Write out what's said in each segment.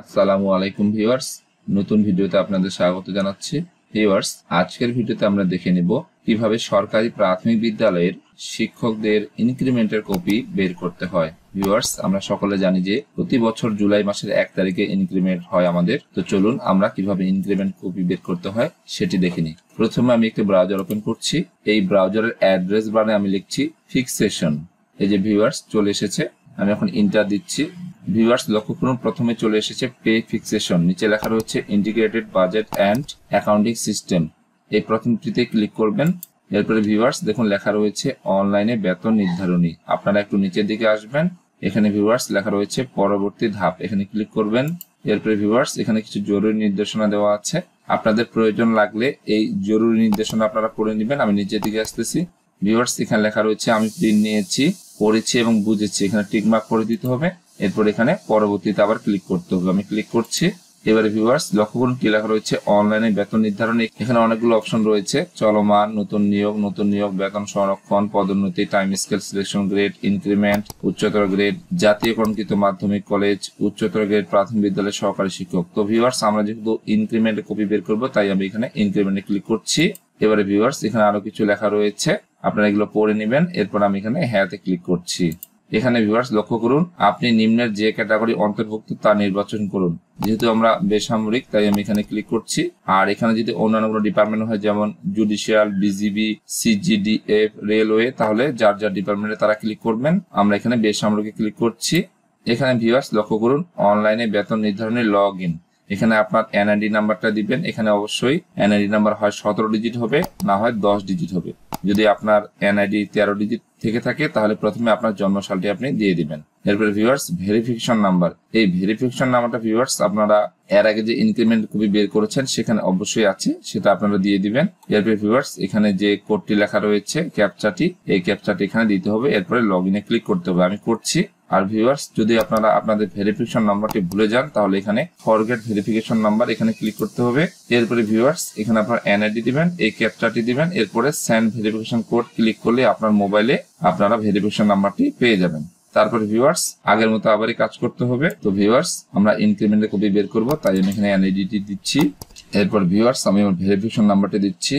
আসসালামু আলাইকুম ভিউয়ার্স, নতুন ভিডিওতে আপনাদের স্বাগত জানাচ্ছি। ভিউয়ার্স, আজকের ভিডিওতে আমরা দেখে নেব কিভাবে সরকারি প্রাথমিক বিদ্যালয়ের শিক্ষকদের ইনক্রিমেন্টের কপি বের করতে হয়। ভিউয়ার্স, আমরা সকলে জানি যে প্রতি বছর জুলাই মাসের 1 তারিখে ইনক্রিমেন্ট হয় আমাদের। তো চলুন আমরা কিভাবে ইনক্রিমেন্ট কপি বের করতে হয় সেটি দেখে নিই। প্রথমে আমি একটি ব্রাউজার ওপেন করছি। এই ব্রাউজারের অ্যাড্রেস বারে আমি লিখছি ফিক্সেশন। এই যে ভিউয়ার্স চলে এসেছে, আমি এখন ইন্টার দিচ্ছি। ভিউয়ার্স লক্ষ্য করুন, প্রথমে চলে এসেছে পে ফিক্সেশন, নিচে লেখা রয়েছে integrated budget and accounting system. এই প্রথমটিতে ক্লিক করবেন। এরপরে ভিউয়ার্স দেখুন লেখা রয়েছে অনলাইনে বেতন নির্ধারণী। আপনারা একটু নিচের দিকে আসবেন, এখানে ভিউয়ার্স লেখা রয়েছে পরবর্তী ধাপ, এখানে ক্লিক করবেন। এরপরে ভিউয়ার্স এখানে কিছু জরুরি নির্দেশনা দেওয়া আছে, আপনাদের প্রয়োজন লাগলে এই জরুরি নির্দেশনা আপনারা পড়ে নেবেন। আমি নিচের দিকে আসতেছি। ভিউয়ার্স এখানে লেখা রয়েছে আমি প্রিন্ট নিয়েছি, পড়েছি এবং বুঝেছি, এখানে টিক মার্ক করে দিতে হবে। এরপর এখানে পরবর্তীতে আবার ক্লিক করতে হবে, আমি ক্লিক করছি। এবারে ভিউয়ার্স লক্ষ্য করুন কি লেখা রয়েছে অনলাইনে বেতন নির্ধারণ। এখানে অনেকগুলো অপশন রয়েছে, চলমান, নতুন নিয়োগ, বেতন সংরক্ষণ, পদোন্নতি, time scale, selection grade, increment, উচ্চতর গ্রেড, জাতীয়করণকৃত মাধ্যমিক কলেজ, উচ্চতর গ্রেড প্রাথমিক বিদ্যালয়ের সহকারী শিক্ষক। তো ভিউয়ার্স আমরা যেহেতু ইনক্রিমেন্টের কপি বের করবো, তাই আমি এখানে ইনক্রিমেন্টে ক্লিক করছি। এবারে ভিউয়ার্স এখানে আরো কিছু লেখা রয়েছে, আপনারা এগুলো পড়ে নেবেন। এরপর আমি এখানে হ্যাঁতে ক্লিক করছি। এখানে ভিউয়ার্স লক্ষ্য করুন, আপনি নিম্নের যে ক্যাটাগরি অন্তর্ভুক্ত তা নির্বাচন করুন। যেহেতু আমরা বেসামরিক, তাই আমি এখানে ক্লিক করছি। আর এখানে যদি অন্যান্য কোনো ডিপার্টমেন্ট হয়, যেমন জুডিশিয়াল, বিজিবি, সিজিডিএফ, রেলওয়ে, তাহলে যার যার ডিপার্টমেন্টে তারা ক্লিক করবেন। আমরা এখানে বেসামরিকে ক্লিক করছি। এখানে ভিউয়ার্স লক্ষ্য করুন অনলাইনে বেতন নির্ধারণের লগ ইন। এখানে আপনার এনআইডি নাম্বারটা দিবেন। এখানে অবশ্যই এনআইডি নাম্বার হয় 17 ডিজিট হবে, না হয় 10 ডিজিট হবে। যদি আপনার এনআইডি 13 ডিজিট থেকে থাকে তাহলে প্রথমে আপনার জন্মসালটি আপনি দিয়ে দিবেন। এরপরে ভিউয়ার্স ভেরিফিকেশন নাম্বার, এই ভেরিফিকেশন নাম্বারটা ভিউয়ার্স আপনারা এর আগে যে ইনক্রিমেন্ট কপি বের করেছেন সেখানে অবশ্যই আছে, সেটা আপনারা দিয়ে দিবেন। এরপরে ভিউয়ার্স এখানে যে কোডটি লেখা রয়েছে ক্যাপচাটি, এই ক্যাপচাটি এখানে দিতে হবে। এরপরে লগ ইনে ক্লিক করতে হবে, আমি করছি। আর ভিউয়ার্স যদি আপনারা আপনাদের ভেরিফিকেশন নাম্বারটি ভুলে যান তাহলে এখানে ফরগেট ভেরিফিকেশন নাম্বার এখানে ক্লিক করতে হবে। এরপরে ভিউয়ার্স এখানে আপনার এনআইডি দিবেন, এই ক্যাপচাটি দিবেন। এরপরে সেন্ড ভেরিফিকেশন কোড ক্লিক করলে আপনার মোবাইলে আপনারা ভেরিফিকেশন নাম্বারটি পেয়ে যাবেন। তারপরে ভিউয়ার্স আগের মতো আবারই কাজ করতে হবে। তো ভিউয়ার্স আমরা ইনক্রিমেন্টের কপি বের করব, তাই আমি এখানে এনআইডিটি দিচ্ছি। এরপর ভিউয়ার্স আমি আমার ভেরিফিকেশন নাম্বারটি দিচ্ছি।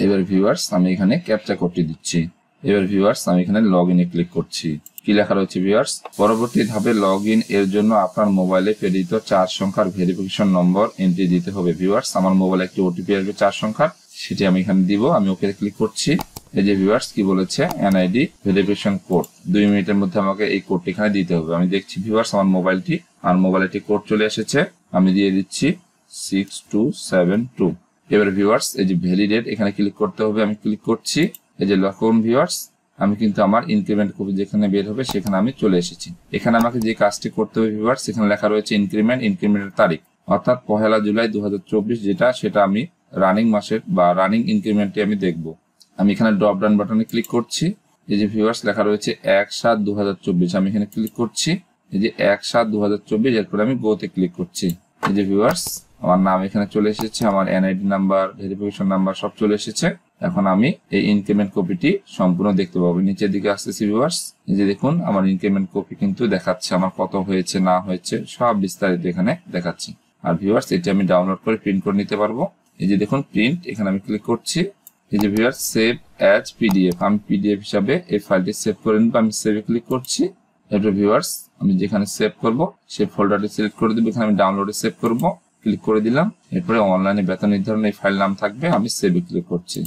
এবার ভিউয়ার্স আমি এখানে ক্যাপচা কোডটি দিচ্ছি। এবার ভিউয়ার্স আমি এখানে লগ ইনে ক্লিক করছি। কি লেখা রয়েছে ভিউয়ার্স, পরবর্তী ধাপে লগ ইন এর জন্য আপনার মোবাইলে প্রেরিত 4 সংখ্যার ভেরিফিকেশন নম্বর এন্ট্রি দিতে হবে। ভিউয়ার্স আমার মোবাইলে একটি ওটিপি আসবে 4 সংখ্যার, সেটি আমি এখানে দিব। আমি ওকে ক্লিক করছি। এই যে ভিউয়ার্স কি বলেছে, এনআইডি ভেরিফিকেশন কোড, 2 মিনিটের মধ্যে আমাকে এই কোডটি এখানে দিতে হবে। আমি দেখছি ভিউয়ার্স আমার মোবাইলে একটি কোড চলে এসেছে, আমি দিয়ে দিচ্ছি 6272। এবার ভিউয়ার্স এই যে ভ্যালিডেট এখানে ক্লিক করতে হবে, আমি ক্লিক করছি। এই যে লক্ষ্য করুন ভিউয়ার্স আমি কিন্তু আমার ইনক্রিমেন্ট কপি যেখানে বের হবে সেখানে আমি চলে এসেছি। এখানে আমাকে যে কাজটি করতে হবে ভিউয়ার্স, সেখানে লেখা রয়েছে ইনক্রিমেন্টের তারিখ, অর্থাৎ 1 জুলাই 2024 যেটা, সেটা আমি রানিং মাসের বা রানিং ইনক্রিমেন্টটি আমি দেখব। আমি এখানে ড্রপ ডাউন বাটনে ক্লিক করছি। এই যে ভিউয়ার্স লেখা রয়েছে 1/7/2024, আমি এখানে ক্লিক করছি। এই যে 1/7/2024, এরপরে আমি গোতে ক্লিক করছি। এই যে ভিউয়ার্স আমার নাম এখানে চলে এসেছে, আমার এনআইডি নাম্বার, ভেরিফিকেশন নাম্বার সব চলে এসেছে। এখন আমি এই ইনক্রিমেন্ট কপিটি সম্পূর্ণ দেখতে পাবো। নিচের দিকে আসতেছি ভিউয়ার্স, এই যে দেখুন আমার ইনক্রিমেন্ট কপি কিন্তু দেখাচ্ছে, আমার কত হয়েছে না হয়েছে সব বিস্তারিত এখানে দেখাচ্ছি। আর ভিউয়ার্স এটি আমি ডাউনলোড করে প্রিন্ট করে নিতে পারবো। এই যে দেখুন প্রিন্ট, এখানে আমি ক্লিক করছি। এই যে ভিউয়ার্স সেভ অ্যাজ পিডিএফ, আমি পিডিএফ হিসাবে এই ফাইলটি সেভ করে নিব। আমি সেভে ক্লিক করছি। এরপর ভিউয়ার্স আমি যেখানে সেভ করব সেই ফোল্ডারটি সিলেক্ট করে দিব। এখানে আমি ডাউনলোডে সেভ করব, ক্লিক করে দিলাম। এরপরে অনলাইনে বেতন নির্ধারণ এই ফাইল নাম থাকবে, আমি সেভে ক্লিক করছি।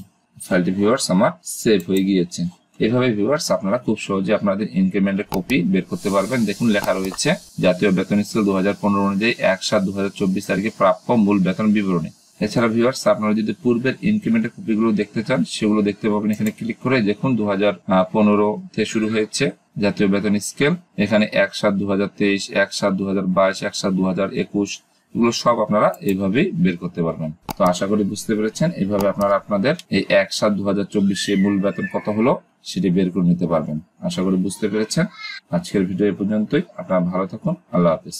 ফাইলটি ভিউয়ার্স আমার সেভ হয়ে গিয়েছে। এভাবে ভিউয়ার্স আপনারা খুব সহজে আপনাদের ইনক্রিমেন্টের কপি বের করতে পারবেন। দেখুন লেখা রয়েছে জাতীয় বেতন স্কেল 2015 অনুযায়ী 1/7/2024 তারিখে প্রাপ্য মূল বেতন বিবরণী। এছাড়া ভিউয়ার্স আপনারা যদি পূর্বের ইনক্রিমেন্টের কপিগুলো দেখতে চান সেগুলো দেখতে পাবেন এখানে ক্লিক করে। দেখুন 2015 থেকে শুরু হয়েছে জাতীয় বেতন স্কেল, এখানে 1/7/2023, 1/7/2022, 1/7/2021, এগুলো সব আপনারা এইভাবেই বের করতে পারবেন। তো আশা করি বুঝতে পেরেছেন, এইভাবে আপনারা আপনাদের এই 1/7/2024 মূল বেতন কত হলো সেটি বের করে নিতে পারবেন। আশা করি বুঝতে পেরেছেন। আজকের ভিডিও এই পর্যন্তই। আপনারা ভালো থাকুন। আল্লাহ হাফেজ।